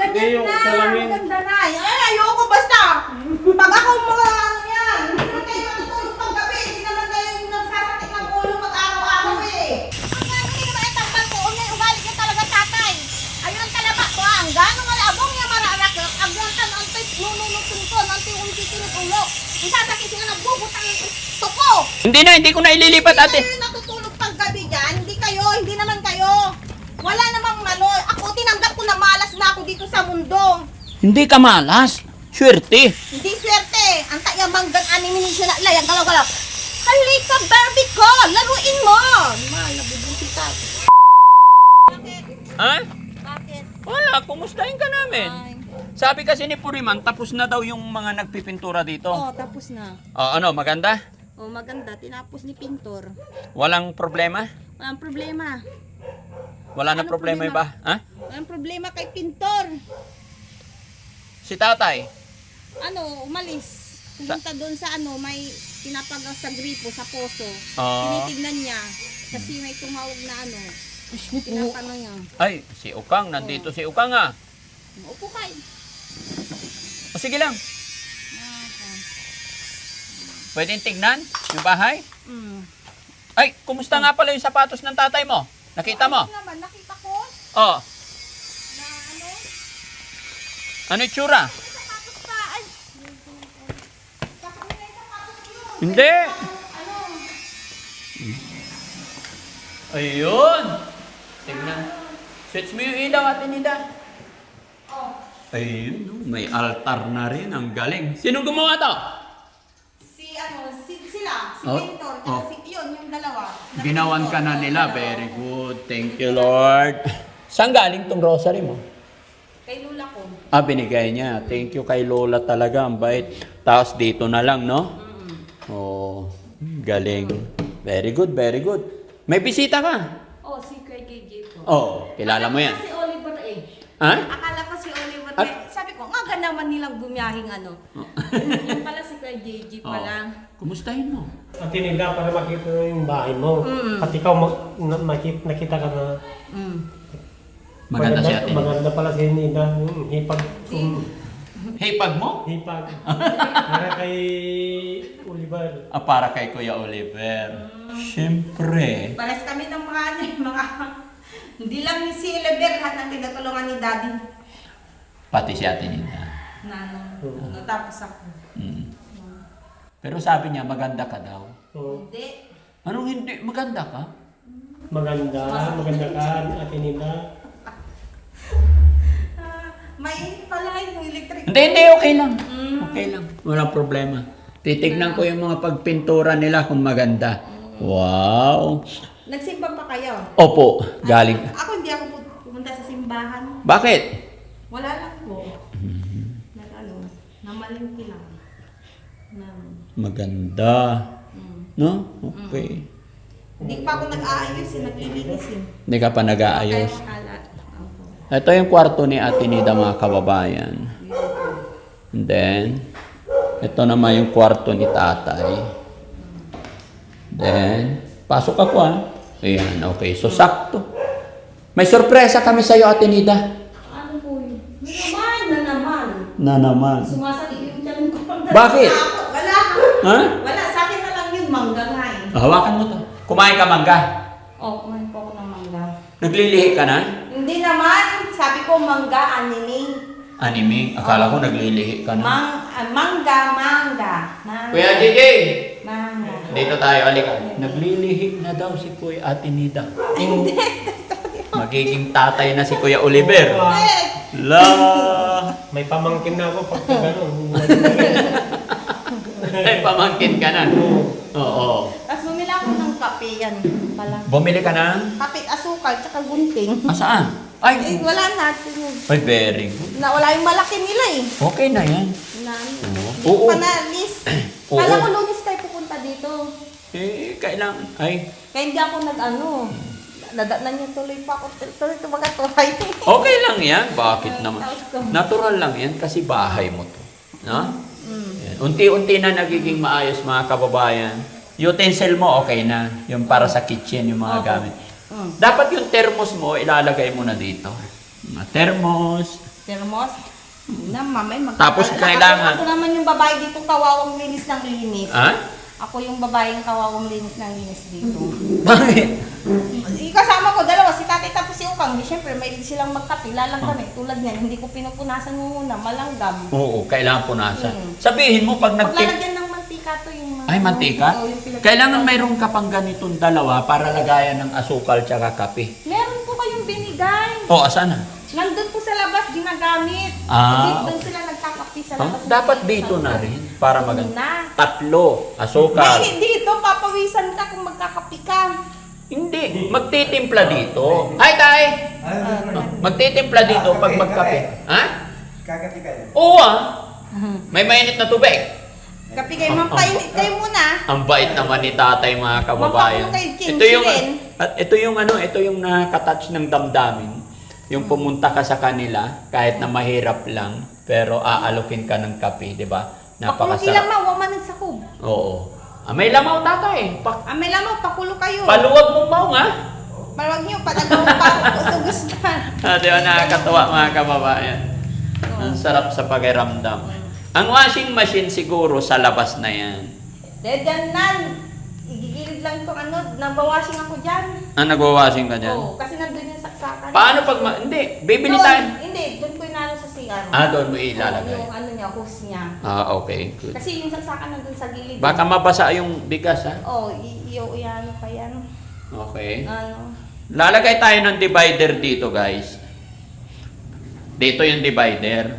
ganyan yung na. salamin. Maganda na. Ay, ayoko basta. Pag ako mga ano yan, hindi naman kayo matutulog pag gabi. Hindi naman kayo nagsasakit ng ulo mag-araw-araw eh. Hindi naman itambal ko. Yung ugali niya talaga tatay. Ayun ang talaba ko ang gano'ng malabong niya mararak. Ang gantan ang nununutun ang tiwong ulo. Isasakit siya nagbubutang tuko. Hindi ko na ililipat ate. Hindi kayo natutulog pag gabi dyan. Hindi naman kayo. Wala namang ano. Ako tinanggap ko na malas na ako dito sa mundo. Hindi ka malas. Swerte. Hindi swerte. Ang tayamang animin siya na layang galaw-galaw. Halika, Barbie ko! Laruin mo! Mahal, nabubunti ka. Bakit? Ha? Bakit? Wala, kumustahin ka namin. Ay. Sabi kasi ni Puriman, tapos na daw yung mga nagpipintura dito. Oh, tapos na. Ano, maganda? Oh, maganda. Tinapos ni Pintor. Walang problema? Walang problema. Wala na Ano problema problema? ba? Ha? Walang problema kay Pintor. Si tatay? Ano, umalis. Pumunta doon sa ano, may pinapagas sa gripo, sa poso. Oo. Tinitignan niya. Kasi may tumawag na ano. Pinapaano niya. Ay, si Ukang. Nandito si Ukang ah. Upo kayo. O sige lang. Pwedeng tignan yung bahay? Mm. Ay, kumusta nga pala yung sapatos ng tatay mo? Nakita mo? Ayos naman, nakita ko Oh, na ano, ano yung tsura? sapatos pa. Ay, kakawin na yung sapatos yun. Hindi. Ano? Ayun. Tignan. Switch mo yung ilaw at Nida. Oh, Ayun, no, may altar na rin. Ang galing. Sinong gumawa to? sila, si Oh, Pintor, oh. si yun, yung dalawa. Ginawan ka na nila. Very good. Thank you, Lord. Saan galing tong rosary mo? Kay Lula ko. Binigay niya. Thank you kay Lola talaga. Ang bait. Tapos dito na lang, no? Oh, galing. Very good, very good. May bisita ka? Oh, si Kuya JJ po. Oh, kilala mo yan. Si Oliver eh. Ha? Akala ko si Oliver At- eh. Sabi ko, nga naman nilang gumiyahing ano. Yung pala si Kuya JJ pala. Kumustahin mo? At tinila para makita yung bahay mo. Mm. At ikaw nakita ka na Maganda si ate. maganda pala si Nina. Yung hipag. Hey, pag mo? Hipag. Para kay Oliver. Para kay Kuya Oliver. Siyempre. Pares kami ng mga ano, mga hindi lang ni si Oliver, lahat ng tinatulungan ni Daddy. Pati si ate Nina. Na ano, tapos ako. Mm. Pero sabi niya, maganda ka daw. So, Hindi. Anong hindi? Maganda ka? maganda ka, Ate Nina. May pala yung electric. Hindi, okay lang. Okay lang. Walang problema. Titignan ko yung mga pagpintura nila kung maganda. Wow. Nagsimba pa kayo? Opo, galing. Ako hindi ako pumunta sa simbahan. Bakit? Wala lang po. Ano, namalingki lang. Na, Maganda. No? Okay. Hindi pa ako nag-aayos eh, naglilinis eh. Hindi ka pa nag-aayos. Kaya makalat. Opo. Ito yung kwarto ni Ate Nida, mga kababayan. And then, ito naman yung kwarto ni tatay. Then, pasok ako Ayan, okay. So, sakto. May sorpresa kami sa'yo, Ate Nida. Ano po yun? Na naman. Na naman. Sumasakit yung tiyan ko. Bakit? Wala. Ha? Wala, sa akin na lang yun, mangga nga eh. Hawakan mo to. Kumain ka mangga. Oh, kumain po ako ng mangga. Naglilihi ka na? Hindi naman, sabi ko mangga, animing. Animing. Akala ko naglilihi ka na. Mangga. Kuya JJ! Mangga. Dito tayo, alika. Naglilihi na daw si Kuya Ate Nida. Hindi. Magiging tatay na si Kuya Oliver. Eh, La! May pamangkin na ako pag gano'n. Ay, pamangkin ka na. Oo. Tapos bumili ako ng kape yan pala. Bumili ka na? Kape, asukal, tsaka gunting. Saan? Eh, Ay, wala natin yun. ay, very good. Wala yung malaki nila eh. Okay na yan. Na, Oo. Hindi Oo. pa na-list. Oo. Kala ko lunes tayo pupunta dito. Kailangan. Ay, Kaya hindi ako nag-ano. Nadatnan niya tuloy pa ako. Tuloy tumagaturay. okay lang yan. Bakit naman? Tapos ko. Natural lang yan kasi bahay mo to. No? Mm. Yan. Unti-unti na nagiging maayos mga kababayan. Utensil mo, okay na. Yung para sa kitchen, yung mga Opo. gamit. Mm. Dapat yung thermos mo, ilalagay mo na dito. Mga thermos, Termos. Na, mamay, Tapos kailangan- Ako naman yung babae dito kawawang linis ng linis. Ha? Ako yung babaeng kawawang linis ng linis dito. Bakit? Kasama ko, dalawa, si tatay tapos si Ukang. Siyempre, may silang magkape, lalang kami. Tulad niyan, hindi ko pinupunasan mo muna, malanggam. Oo, kailangan punasan. Mm. Sabihin mo pag Paglalagyan ng mantika to yung... Ay, mantika? Oo, yung pinag- Kailangan mayroon ka pang ganitong dalawa para lagayan ng asukal tsaka kape. Meron po kayong binigay. O, asan na? Nandun po sa labas, ginagamit. Ah. Doon sila nagkakape sa Huh? labas. Dapat dito na rin para maganda. Na. 3, asukal. Hindi, dito, papawisan ka kung magkakape ka. Hindi, magtitimpla dito. Ay, tay! Magtitimpla dito pag magkape. Ha? Kakapi kayo. Oo May mainit na tubig. Kape kayo, mampainit kayo muna. Ang bait naman ni tatay, mga kababayan. Mapapunta yung Ito yung kinsilin. ito yung nakatouch ng damdamin. Yung pumunta ka sa kanila kahit na mahirap lang, pero aalokin ka ng kape, 'di ba? Pakulo lang ma, wama ng sakub. Oo. May lamaw tatay. May lamang, pakulo kayo. Paluwag mo ba nga? Malawag nyo, padagaw pa ako gusto-gustan. Di ba nakakatawa, mga kababayan? Ang sarap sa pakiramdam. Ang washing machine siguro sa labas na yan. Dedanan, igigilid lang itong nabawashing ako dyan. Nagwa-washing ka dyan? Oo, kasi nandun yung saksakan. Paano pag hindi, bibili Doon, tayo. Hindi, doon ko inano sa CR. Doon mo ilalagay. Yung niya, hose niya. Okay, good. Kasi yung saksakan nandun sa gilid. Baka mabasa yung bigas, ha? Oo, ano pa yan. Okay. Ano. Lalagay tayo ng divider dito, guys. Dito yung divider.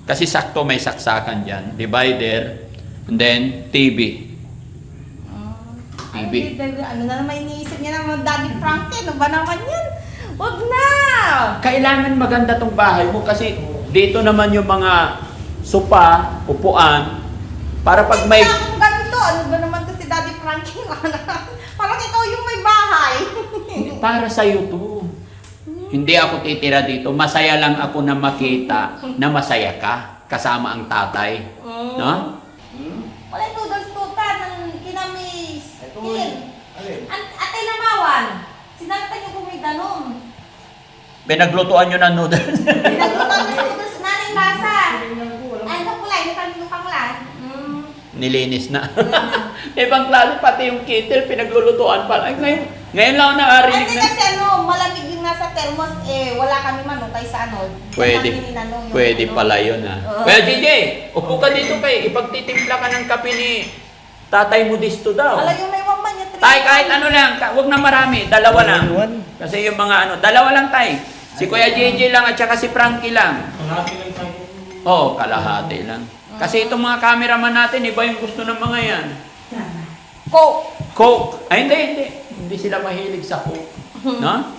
Kasi sakto may saksakan dyan. Divider, and then TV. TV. Ano na naman iniisip niya ng Daddy Frankie? Ano ba naman yan? Wag na! Kailangan maganda tong bahay mo kasi dito naman yung mga sopa, upuan, para pag may... Hindi akong ganito. Ano ba naman to si Daddy Frankie? Parang ikaw yung may bahay. Para sa'yo to. Hindi ako titira dito. Masaya lang ako na makita na masaya ka kasama ang tatay. No? Wala yung noodles tuta ng kinamis. Ito Kin. yun. Alin? Atay Lamawan. Sinalita niyo kung may danon. Pinaglutuan nyo ng noodles. Pinaglutan ko sa noodles na nanay basa. Ay, ito pula. Ito kang lukang lan. Nilinis na. Ibang klase, pati yung kettle, pinaglulutuan pa. Ay, ngayon lang ako nakarinig Hindi na. kasi malamig yung nasa thermos, wala kami manong kaysa Pwede. Pwede pala yun, ha. Oo. Well, JJ, upo ka dito kay ipagtitimpla ka ng kape ni tatay mo disto daw. Wala yung may wamba niya. Tay, kahit ano lang, wag na marami, dalawa lang. Kasi yung mga dalawa lang tay. Si Kuya JJ lang at saka si Frankie lang. Kalahati lang tayo. Oo, kalahati lang. Kasi itong mga cameraman natin, iba yung gusto ng mga yan. Coke. Coke. Ay, hindi. Hindi sila mahilig sa Coke. No?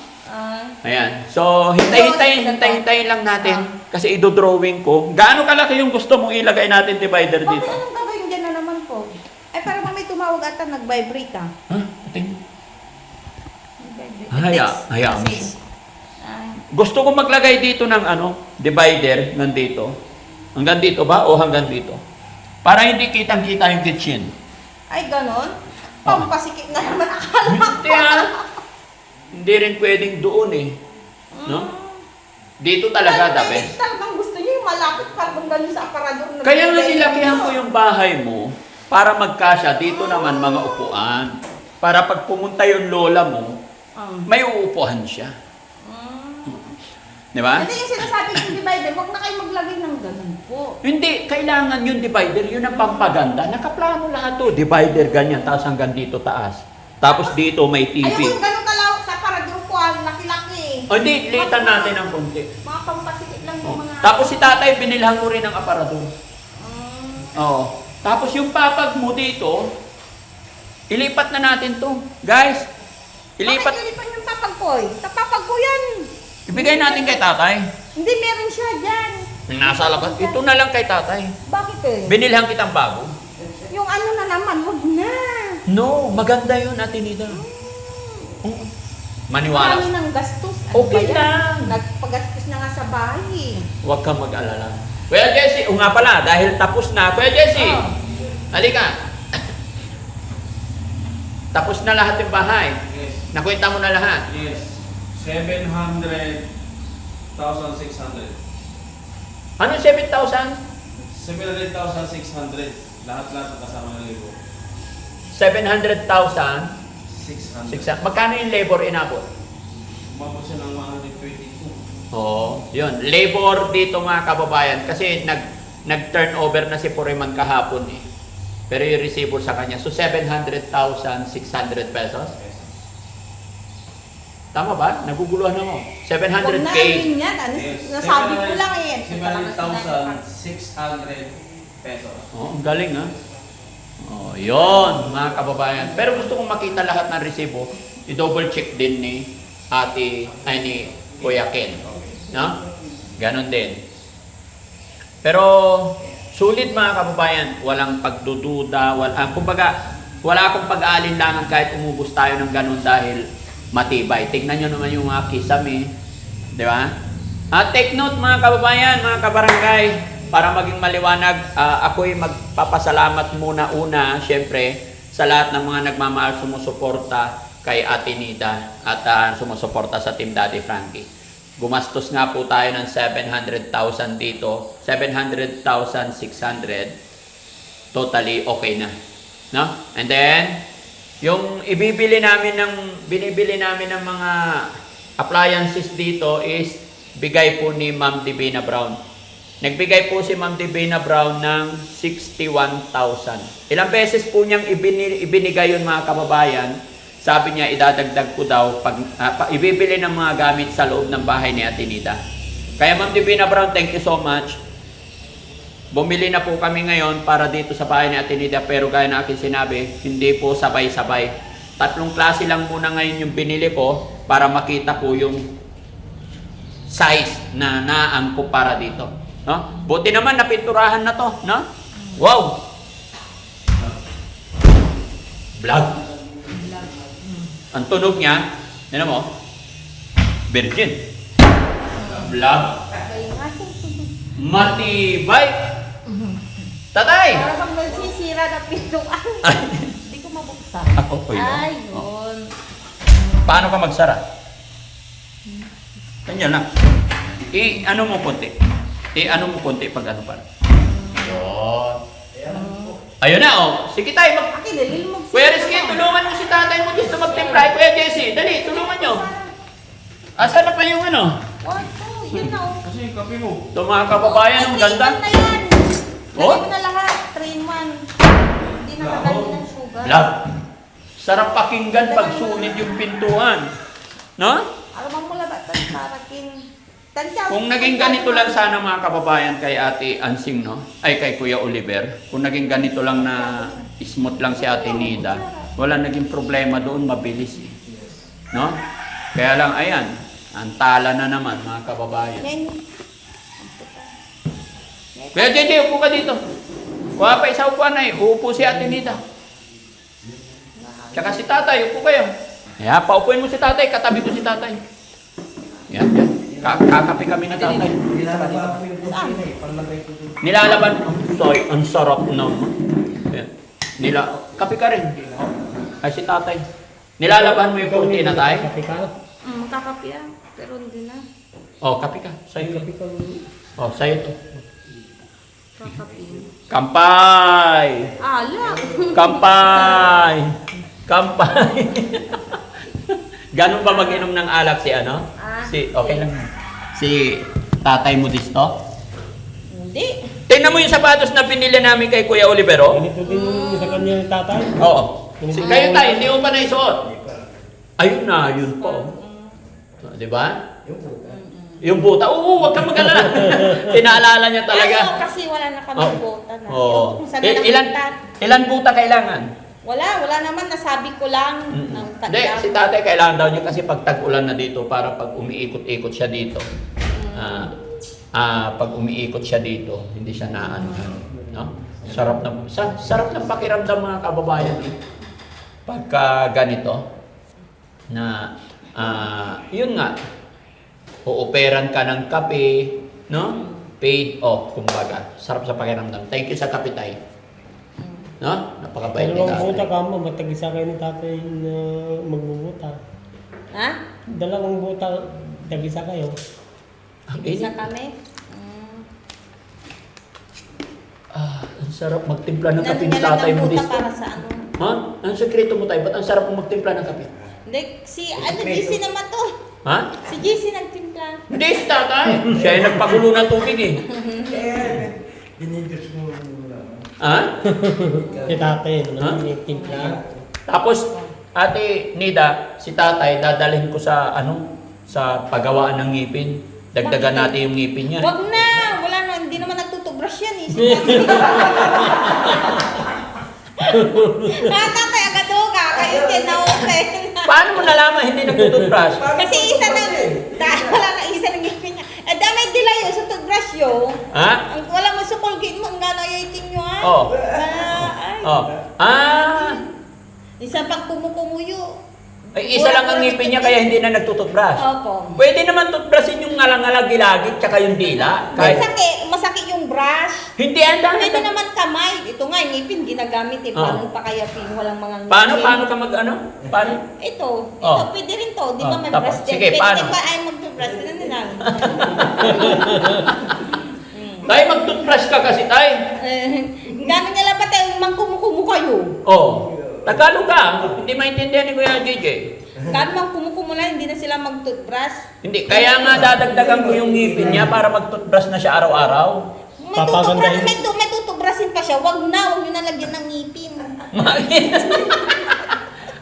Ayan. So, hintay-hintayin lang natin. Kasi idodrawing ko. Gaano kalaki yung gusto mong ilagay natin divider Bakit dito? anong gagawin dyan na naman po? Ay, parang may tumawag ata, nag-vibrate ah. Ha? Tingin. Nag-vibrate. Hayaan mo. Message. Gusto ko maglagay dito ng divider nandito. Hanggang dito ba o hanggang dito? Para hindi kitang-kita yung kitchen. Ay, ganon? Pampasikip na naman akala ko. Hindi Hindi rin pwedeng doon eh. No? Dito talaga the best. Talagang gusto niyo yung malapit parang ganon sa aparador. Kaya nga nilakihan ko yung bahay mo para magkasya. Dito naman mga upuan. Para pag pumunta yung lola mo, may uupuhan siya. Di ba? Hindi yung sinasabi yung divider, huwag na kayo maglagay ng ganun po. Hindi, kailangan yung divider, yun ang pampaganda. Nakaplano lahat to. Divider ganyan, tapos hanggang dito taas. Tapos dito may TV. Ayoko yung ganun kalawak sa aparador ko, laki-laki. O hindi, litan natin ng konti. Mga pampasikip lang yung mga... Tapos si tatay, binilhan ko rin ng aparador. Oo. Tapos yung papag mo dito, ilipat na natin to. Guys, ilipat. Bakit ilipat yung papag ko eh? Sa papag ko yan. Ibigay natin kay tatay. Hindi, meron siya dyan. Nasa labas. Ito na lang kay tatay. Bakit eh? Binilhan kitang bago. Yung ano na naman, wag na. No, maganda yun, Ate Nida. Maniwala. Marami ng gastos. Okay ba yan? lang. Nagpagastos na nga sa bahay eh. Huwag kang mag-alala. Kuya Jesse, nga pala, dahil tapos na. Kuya Jesse, halika. Tapos na lahat yung bahay. Yes. Nakwenta mo na lahat. Yes. 700,600. Ano 7,000? 700,600. Lahat-lahat ang kasama ng libo. 700,000. 600. Magkano yung labor inabot? Umabot siya ng 122. Oo, yun. Labor dito mga kababayan kasi nag-turnover na si Foreman kahapon eh. Pero yung resibo sa kanya. So 700,600 pesos. Tama ba? Naguguluhan ako. Huwag 700K. na yun yan. Ano, Yes. nasabi ko lang eh. 700,600 pesos. Oh, ang galing ha. Oh, yun mga kababayan. Pero gusto kong makita lahat ng resibo. I-double check din ni ni Kuya Ken. No? Ganon din. Pero sulit mga kababayan, walang pagdududa, kumbaga, wala akong pag-aalinlangan kahit umubos tayo ng ganon dahil matibay. Tignan nyo naman yung mga kisame. Di ba? Take note mga kababayan, mga kabarangay, para maging maliwanag, ako'y magpapasalamat muna syempre, sa lahat ng mga nagmamahal sumusuporta kay Ate Nida at sumusuporta sa Team Daddy Frankie. Gumastos nga po tayo ng 700,000 dito, 700,600, totally okay na. No? And then, yung binibili namin ng mga appliances dito is bigay po ni Ma'am Divina Brown. Nagbigay po si Ma'am Divina Brown ng 61,000. Ilang beses po niyang ibinigay yun mga kababayan. Sabi niya idadagdag ko daw pag ibibili ng mga gamit sa loob ng bahay ni Ate Nida. Kaya Ma'am Divina Brown, thank you so much. Bumili na po kami ngayon para dito sa bahay ni Ate Nida, pero gaya na akin sinabi, hindi po sabay-sabay. 3 klase lang muna ngayon yung binili ko para makita po yung size na naangko para dito. No? Buti naman napinturahan na to, no? Wow! Vlog. Ang tunog niya, ano mo? Virgin. Vlog. Matibay. Tatay! Para bang nagsisira na pintuan. Hindi ko mabuksan. Ako po yun. Ay, Oh. yun. Paano ka magsara? Ganyan lang. Ano mo konti? Ano mo konti pag ano pa? Yun. Ayun na, oh. Sige tayo, Akin, dalil mo. Kuya Rizky, tulungan mo si tatay mo gusto magtimpla. Kuya Jesse, dali, tulungan nyo. Asan na pa yung ano? Oh, yun na oh. Kasi yung kape mo. Ito mga kababayan, ang ganda. na yan. Oh? Lagyan mo na lahat. 3-in-1. Hindi na kaganda ng sugar. Love. Sarap pakinggan pag sulit yung pintuan. No? Alam mo lang ba? Tarakin. Kung naging ganito lang sana mga kababayan kay Ate Ansing, no? Ay, kay Kuya Oliver. Kung naging ganito lang na smooth lang si Ate Nida, wala naging problema doon, mabilis eh. No? Kaya lang, ayan, ang tala na naman mga kababayan. Kuya JJ, upo ka dito. Kuha pa isa upuan na eh. Uupo si Ate Nida. Tsaka si tatay, upo kayo. Kaya, paupuin mo si tatay, katabi ko si tatay. Yan, yan. Kakape kami na tatay. Nilalaba ko yung kusina eh. Panlagay ko doon. Nilalaban. Sorry, ang sarap naman. Yan. Kape ka rin. Ay, si tatay. Nilalaban mo yung kurtina tayo? Kape ka. Kakapi ah. Pero hindi na. Oh, kape ka. Sa'yo. Kape ka. Oh, sa'yo to. Kakapi. Kampay! Ala. Kampay! Kampay! Ganun ba mag-inom ng alak si ano? Okay lang. Si tatay mo disto? Hindi. Tingnan mo yung sapatos na pinili namin kay Kuya Olivero. Ganito din yung sa kanya ng tatay. Oo. Kayo tayo, hindi mo pa naisuot. Ayun na, yun po. Di ba? Yung buta. Oo, wag kang mag-alala. Tinaalala niya talaga. Ayaw, kasi wala na kami bota na. Oo. Kung saan na Ilan buta kailangan? wala naman. Nasabi ko lang. Ng Hindi, si tatay kailangan daw niya kasi pag tag-ulan na dito para pag umiikot-ikot siya dito. Pag umiikot siya dito, hindi siya naano. No? Sarap ng pakiramdam mga kababayan. Pagka ganito, na yun nga, uuperan ka ng kape, no? Paid off, kumbaga. Sarap sa pakiramdam. Thank you sa kape tayo. No? Napakabait ni Dalawang buta tatay. ka mo, matagisa kayo ni tatay na magbubuta. Ha? Dalawang buta, tagisa kayo. Ang Isa init. kami. Sarap magtimpla ng kape ni Nandiyan lang tatay ng mo buta dito. para sa ano. Ha? Ang sekreto mo tayo, ba't ang sarap mo magtimpla ng kape? Hindi, si JC naman to. Ha? Si JC nagtimpla. Hindi, si tatay. Siya ay nagpagulo ng tubig eh. Dinidus mo lang. Ha? Si tatay, Ha? timpla. Tapos, ate Nida, si tatay, dadalhin ko sa sa paggawaan ng ngipin. Dagdagan natin yung ngipin niya. Wag na! Wala na, hindi naman nagtutubrush yan eh. Tatay, agad ka. Kayo din na open. Paano mo nalaman hindi nagtututbrush? Kasi isa na, wala na isa ng ngipin niya. Eh, dami dila yun sa toothbrush yun. Ha? Wala mo sa Colgate mo, ang gano'n ayayitin nyo ha. Oh. Ay. Oh. Ah! Isa pag kumukumuyo. Ay, isa lang ang ngipin niya kaya hindi na nagtututbrush. Opo. Pwede naman tutbrushin yung ngalang-alagilagit tsaka yung dila. Masakit yung brush. Hindi, ang dami. Pwede naman kamay. Ito nga, yung ngipin ginagamit eh. Paano pa kaya walang mga ngipin? Paano ka mag-ano? Paano? Ito, Oh. pwede rin to. Di ba Oh, may tapos, brush din? sige, Pwede paano? ba ay mag-brush? Ganun na lang. Tay, mag-toothbrush ka kasi, tay. Gano'n nga lang pa tayo, kumukumu kayo. Oh. Tagalog ka. Hindi maintindihan ni Kuya JJ. Gano'n mang kumukumu lang, hindi na sila mag-toothbrush. Hindi. Kaya nga dadagdagan ko yung ngipin niya para mag-toothbrush na siya araw-araw. Papagandahin. May tutubrasin pa siya. Wag na nyo nalagyan ng ngipin.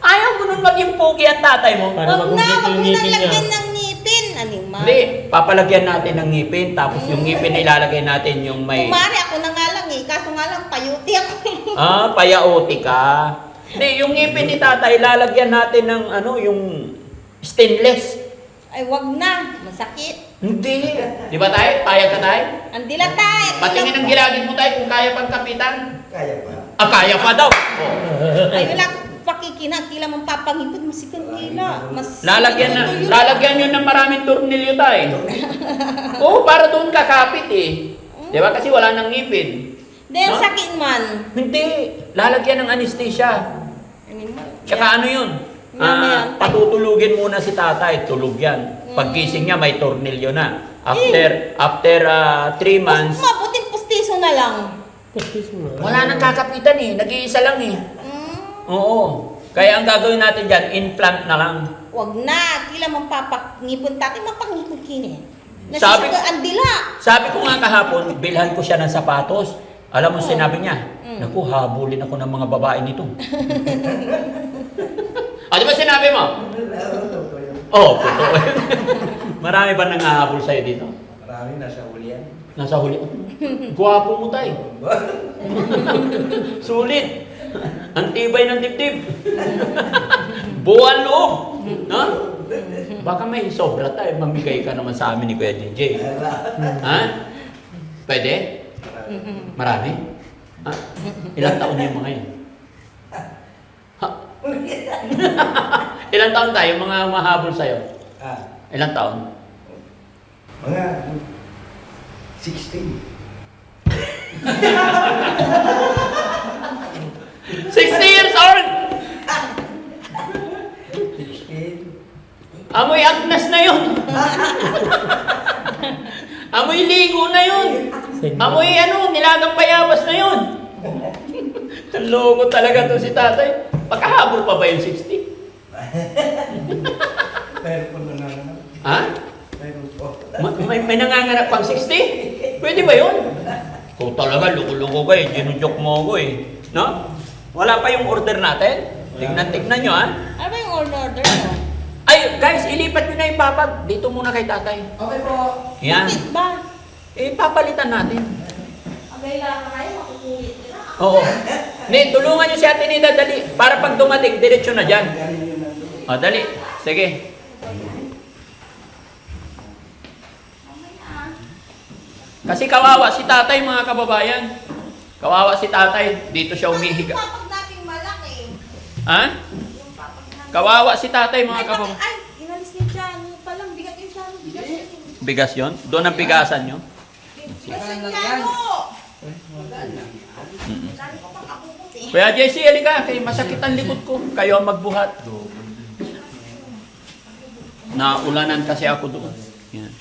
Ayaw mo nun maging pogi ang tatay mo. Para Wag na, magumpit wag yung nyo ngipin niya. nalagyan ng ngipin. Animal. Hindi. Papalagyan natin ng ngipin. Tapos yung ngipin na ilalagay natin yung may... Kumari ako na nga lang eh. Kaso nga lang, payuti ako. Payaoti ka. Hindi, yung ngipin ni tatay, lalagyan natin ng yung stainless. Ay, wag na. Masakit. Hindi. Di ba tayo? Payag ka tayo? Ang dilatay. Patingin ang gilagid mo tayo kung kaya pang kapitan. Kaya pa. Kaya pa daw. Oh. Ay, wala. Pakikinakila mong papangipot. Masikan kila. Lalagyan yun ng maraming tornilyo tayo. Oo, para doon kakapit eh. Di ba? Kasi wala nang ngipin. Dahil No? sakit man. Hindi. Lalagyan ng anesthesia. Animal. Tsaka ano yun? Patutulugin muna si tatay. Tulog yan. Pagkising niya, may tornilyo na. After 3 months, Mabuting pustiso na lang. Kustis mo. wala nang kakapitan eh. Nag-iisa lang eh. Mm. Oo. Kaya ang gagawin natin dyan, implant na lang. Wag na. Kila mong papangipon tatin. Mapangipon kini. Sabi- Ang dila. Sabi ko nga kahapon, bilhan ko siya ng sapatos. Alam mo sinabi niya, naku, habulin ako ng mga babae nito. Di ba sinabi mo? Oo, totoo. Marami ba nangahabol sa'yo dito? Marami nasa ulian. Nasa huli. Gwapo mo tayo. Sulit. Ang tibay ng dibdib. Buwan loob. No? Baka may sobra tayo. Mamigay ka naman sa amin ni Kuya JJ. Ha? Pwede? Marami? Ha? Ilang taon yung mga yun? Ha? Ilang taon tayo, mga mahabol sa'yo? Ilang taon? Mga 16. 60 years old! 16. Amoy agnas na yun! Amoy ligo na yun! Amoy nilagang payabas na yun! Ang loko talaga to si tatay. Pagkahabol pa ba yung 60? Pero po nanganganak. Ha? Pero po. May nanganganap pang 60? Pwede ba yun? Ikaw talaga, loko-loko ka eh. Ginujok mo ako eh. No? Wala pa yung order natin? Tignan nyo ha? Ano ba yung order mo? Ay, guys, ilipat nyo na yung papag. Dito muna kay tatay. Okay po. Yan. Bakit ba? Papalitan natin. Abay lang kayo, makukulit nila. Oo. Ni, tulungan nyo si Ate Nida, dali. Para pag dumating, diretsyo na dyan. Galing yun nandun. O, dali. Sige. Kasi kawawa si tatay, mga kababayan. Kawawa si tatay. Dito siya umihiga. Yung papag nating malaki. Ha? Yung papag natin. Kawawa si tatay, mga Ay, kababayan. ay, inalis niya dyan. Yung palang bigat yung siya. Bigat yun. Bigas yon? Doon ang bigasan nyo? Bigat yung piano. Dali ko pang akukuti. Kuya JC, halika. Kay masakit ang likod ko. Kayo ang magbuhat. Naulanan kasi ako doon. Yan.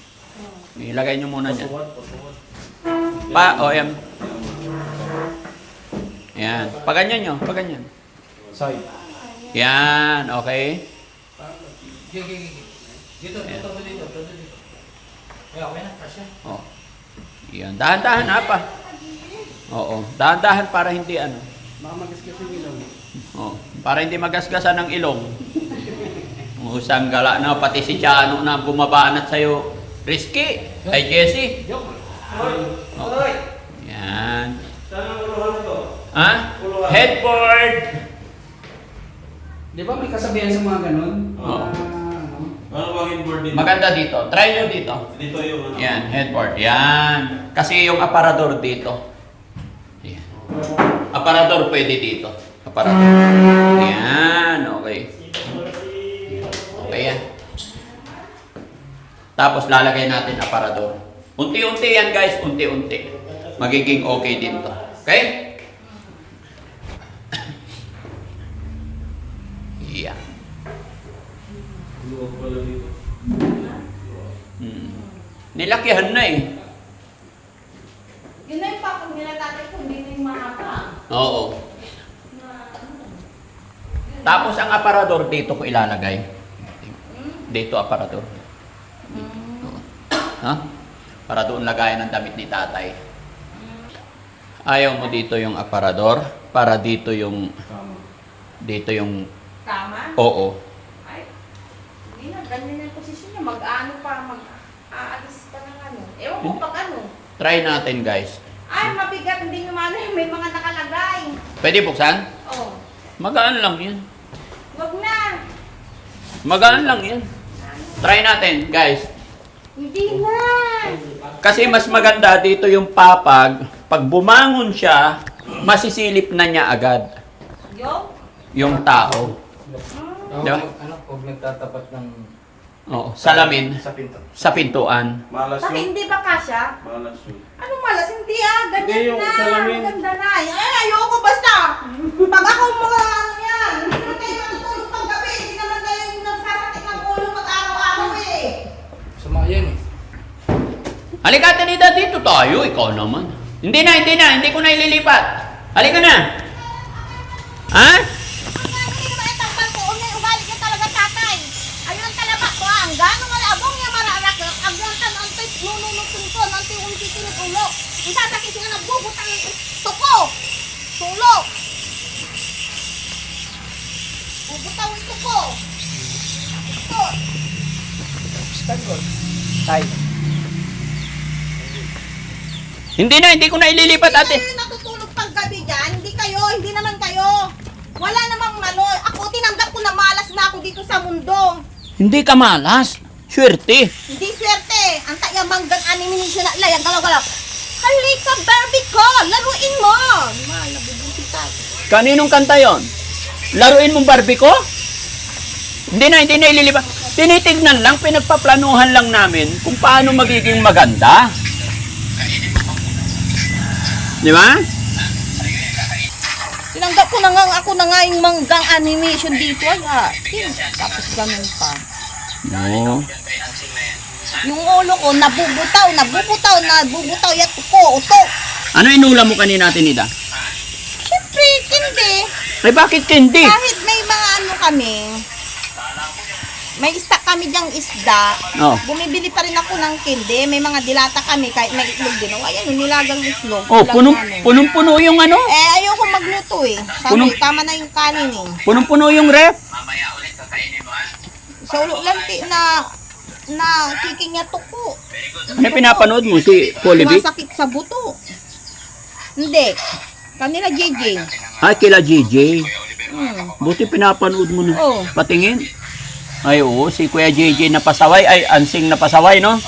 Ilagay nyo muna dyan. Pa, OM. Yan. Paganyan nyo. Paganyan. Side. Yan. Okay. Dito. Okay na, kasya. Oh. Yan. Dahan-dahan ha pa. Oo. Dahan-dahan para hindi ano. Baka magasgas yung ilaw. Oh. Para hindi magasgasan ng ilong. Usang gala na. Pati si Chano na bumabanat sa'yo. Risky. Ay, Jessie. Oh. Yan. Saan ang uluhan ito? Ha? Headboard. Di ba may kasabihan sa mga ganun? Oo. Ano bang headboard dito? Maganda dito. Try nyo dito. Dito yung ano. Yan, headboard. Yan. Kasi yung aparador dito. Yan. Aparador pwede dito. Aparador. Yan, okay. Okay yan. Tapos lalagay natin aparador. Unti-unti yan guys, unti-unti. Magiging okay din to. Okay? Yeah. Luwag pala dito. Nilakihan na eh. Yun na yung pakong nila tatay ko, hindi na yung mahaba. Oo. Tapos ang aparador dito ko ilalagay. Dito aparador. Oo. Ha? Para doon lagayan ng damit ni tatay. Ayaw mo dito yung aparador para dito yung Tama? oo. Ay, hindi na, ganyan na yung posisyon niya. Mag-ano pa, mag-aalis pa ng ano. Ewan ko pag ano. Try natin guys. Ay, mabigat, hindi nyo maano, may mga nakalagay. Pwede buksan? Oh, Magaan lang yan. wag na. Magaan lang yan. Try natin guys. Hindi na. Kasi mas maganda dito yung papag. Pag bumangon siya, masisilip na niya agad yung tao. Di ba? Ano, huwag nagtatapat ng... Oo, salamin Sa pinto. sa pintuan. Malas Bakit yun. hindi ba kasya? Malas yun. Anong malas? Hindi ganyan Hindi, yung na. salamin. Maganda na. Ay, ayoko basta. Pag ako mga ano yan, hindi naman kayo matutulog pag gabi. Hindi naman kayo yung nagsasatik ng ulo pag araw-araw eh. Sama yan eh. Halika, Tanita, dito tayo. Ikaw naman. Hindi ko na ililipat. Halika na. Ha? Hindi naman itang balkoon na yung ugali niya talaga tatay. Ayun ang talaba ko ang gano'ng malabong niya mararak. Ang gantan ang tayo nununod sunto. Nanti unti tinutulo. Ang sasakit nga nagbubutang tuko. Tulo. Bubutang yung tuko. Ito. Hindi ko na ililipat, ate. Hindi kayo natutulog pag gabi dyan. Hindi naman kayo. Wala namang malo. Ako, tinanggap ko na malas na ako dito sa mundo. Hindi ka malas. Swerte. Hindi swerte. Ang tayamanggang animation na layang galaw-galaw. Halika, Barbie ko! Laruin mo! Mahal, nabubuti tayo. Kaninong kanta yon? Laruin mong Barbie ko? Hindi na ililipat. Tinitignan lang, pinagpaplanuhan lang namin kung paano magiging maganda. Di ba? Tinanggap ko na nga ako na nga yung manggang animation dito. Ay, tapos ganun pa. No. Yung ulo ko, nabubutaw. Yan, uto. Ano inulam mo kanina, Tinida? Siyempre, hindi. Ay, bakit hindi? Kahit may mga ano kami, may stock kami dyang isda, Oh. bumibili pa rin ako ng kindi, may mga dilata kami, kahit may itlog din. O, ayan, yung nilagang itlog. Oh, Ulam namin. punong-puno yung ano? Eh, ayoko magluto eh. Sabi, tama na yung kanin eh. Punong-puno yung ref. Sa ulo lanti na kiking niya tuko. Ano pinapanood mo? Si Polivic? Masakit sa buto. Hindi. Kanila JJ. Ay, kila JJ. Hmm. Buti pinapanood mo na. Oo. Patingin. Ay, oo. Si Kuya JJ na pasaway. Ay, Ansing na pasaway, no?